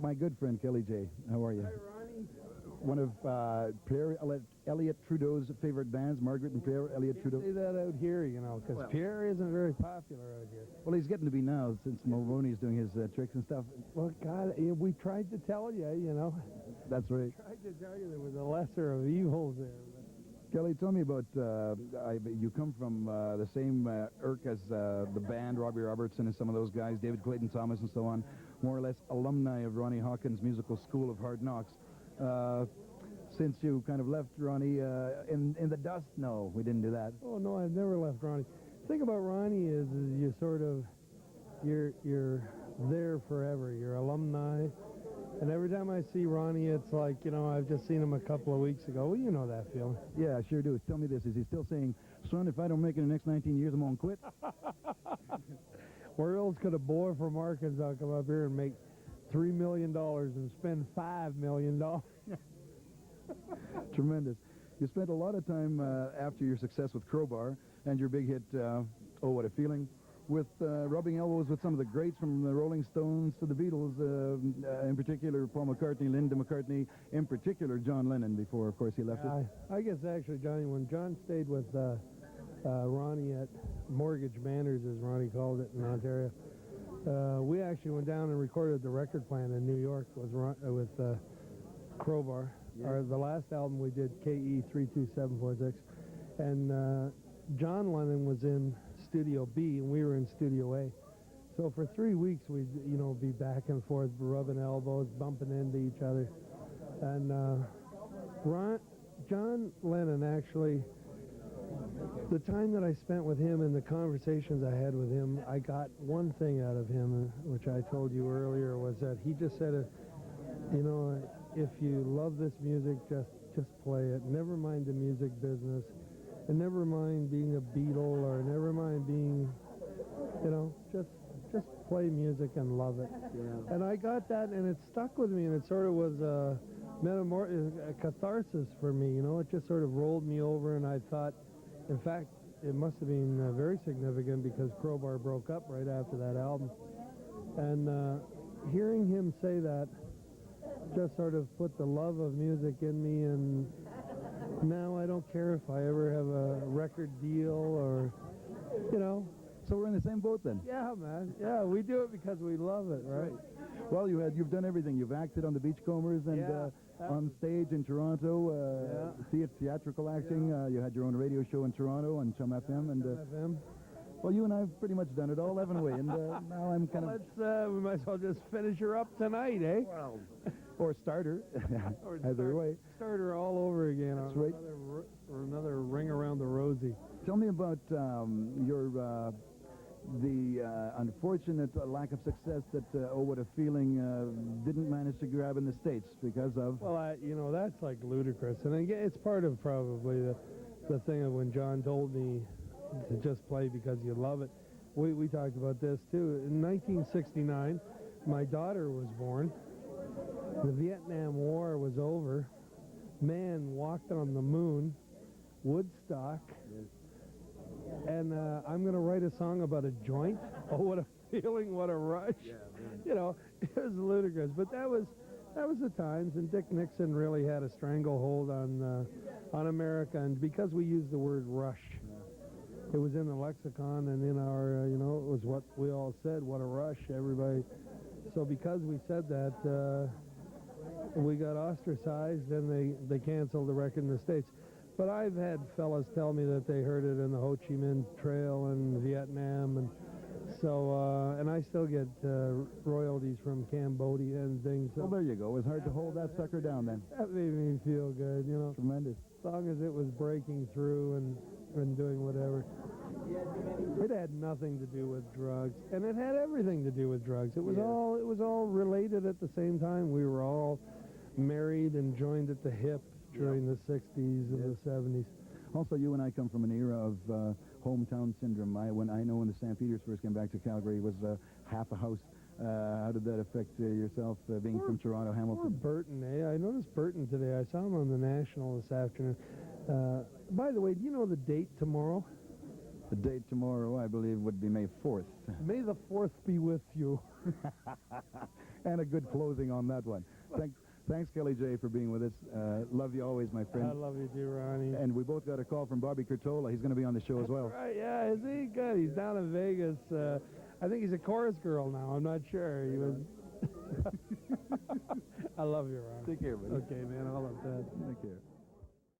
My good friend Kelly J. How are you? Hi, Ronnie. One of Pierre Elliott Trudeau's favorite bands, Margaret and Pierre Elliott Trudeau. Say that out here, you know, because Well. Pierre isn't very popular out here. Well, he's getting to be now since Mulroney's doing his tricks and stuff. Well, God, we tried to tell you, you know. That's right. Tried to tell you there was a lesser of evils there. Kelly, tell me about, you come from the same irk as the band, Robbie Robertson and some of those guys, David Clayton Thomas and so on, more or less alumni of Ronnie Hawkins' musical school of hard knocks. Since you kind of left Ronnie in the dust? No, we didn't do that. Oh, no, I've never left Ronnie. The thing about Ronnie is you sort of, you're there forever. You're alumni. And every time I see Ronnie, it's like, you know, I've just seen him a couple of weeks ago. Well, you know that feeling. Yeah, I sure do. Tell me this. Is he still saying, son, if I don't make it in the next 19 years, I'm going to quit? Where else could a boy from Arkansas come up here and make $3 million and spend $5 million? Tremendous. You spent a lot of time after your success with Crowbar and your big hit, Oh, What a Feeling, with rubbing elbows with some of the greats from the Rolling Stones to the Beatles, in particular Paul McCartney, Linda McCartney, in particular John Lennon before, of course, he left it. I guess actually, Johnny, when John stayed with Ronnie at Mortgage Manners, as Ronnie called it in Ontario, we actually went down and recorded the record plant in New York with Crowbar. Yeah. The last album we did, KE 32746, and John Lennon was in Studio B and we were in Studio A. So for 3 weeks we'd, you know, be back and forth, rubbing elbows, bumping into each other. And John Lennon actually, the time that I spent with him and the conversations I had with him, I got one thing out of him, which I told you earlier, was that he just said, you know, if you love this music, just play it. Never mind the music business. And never mind being a Beatle, or never mind being, you know, just play music and love it. Yeah. And I got that, and it stuck with me, and it sort of was a catharsis for me, you know. It just sort of rolled me over, and I thought, in fact, it must have been very significant because Crowbar broke up right after that album. And hearing him say that just sort of put the love of music in me, and now I don't care if I ever have a record deal or, you know. So we're in the same boat then? Yeah, man. Yeah, we do it because we love it, right? Well, you've done everything. You've acted on the Beachcombers and on stage in Toronto, theatrical acting. You had your own radio show in Toronto on Chum FM. And, FM. well, you and I have pretty much done it all, haven't we? And now I'm kind of... we might as well just finish her up tonight, eh? Well, or start her. Either way. Start her all over again. That's right. Another ring around the rosy. Tell me about your... the unfortunate lack of success that Oh, What a Feeling didn't manage to grab in the States because of... Well, you know, that's like ludicrous. And again, it's part of probably the thing of when John told me to just play because you love it. We talked about this, too. In 1969, my daughter was born. The Vietnam War was over. Man walked on the moon. Woodstock. And I'm going to write a song about a joint. Oh, what a feeling, what a rush. Yeah, you know, it was ludicrous. But that was the times, and Dick Nixon really had a stranglehold on America. And because we used the word rush, it was in the lexicon and in our, you know, it was what we all said, what a rush, everybody. So because we said that, we got ostracized, and they canceled the record in the States. But I've had fellas tell me that they heard it in the Ho Chi Minh Trail in Vietnam, and so and I still get royalties from Cambodia and things. So well, there you go. It was hard to hold that sucker down then. That made me feel good, you know. Tremendous. As long as it was breaking through and doing whatever. It had nothing to do with drugs, and it had everything to do with drugs. It was all related at the same time. We were all married and joined at the hip during the 60s and the 70s. Also, you and I come from an era of hometown syndrome. When the St. Peters first came back to Calgary, it was half a house. How did that affect yourself, being from Toronto, Hamilton? Poor Burton, eh? I noticed Burton today. I saw him on the National this afternoon. By the way, do you know the date tomorrow? The date tomorrow, I believe, would be May 4th. May the 4th be with you. And a good closing on that one. Thanks, Kelly J, for being with us. Love you always, my friend. I love you too, Ronnie. And we both got a call from Bobby Curtola. He's going to be on the show as well. Right, yeah, is he good? He's down in Vegas. I think he's a chorus girl now. I'm not sure. He was. I love you, Ronnie. Take care, buddy. Okay, man. All of that. Take care.